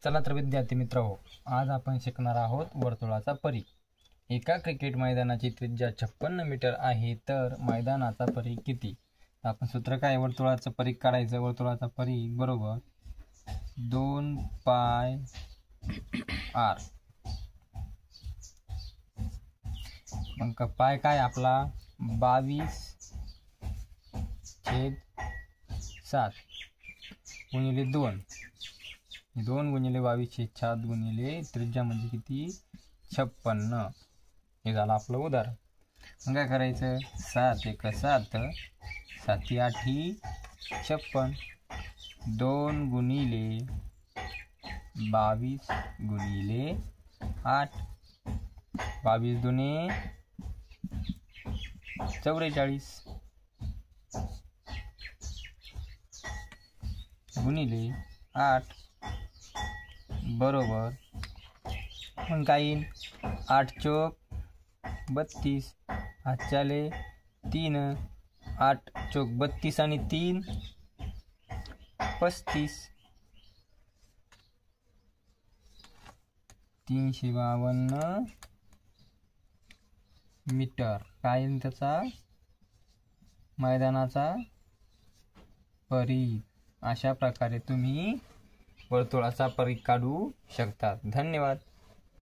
चला तर विद्यार्थी मित्र हो, आज आपण शिकणार आहोत वर्तुळाचा परीघ। एका क्रिकेट मैदानाची त्रिज्या 56 मीटर आहे, तर मैदानाचा परीघ किती? आपण सूत्र काय, वर्तुळाचं परीघ काढायचं। वर्तुळाचा परीघ बरोबर 2 पाय r। मग पाय काय आपला 22/7 गुणिले 2 गुणिले 22/7 गुणिले त्रिज्या म्हणजे किती 56। हे झालं आपलं उदाहरण। मग काय करायचं, 7 × 7 7 × 8 56, 2 गुणिले 22 गुणिले 8, 22 दुने 44 गुणिले 8 बरोबर, मग काय येईल 8 चोक 32, हातच्याले 3, 8 चोक 32 आणि 3 35, 352 मीटर काय येईल त्याचा मैदानाचा परीघ। अशा प्रकारे तुम्ही वर्तुळाचा परीघ काढू शकता। धन्यवाद।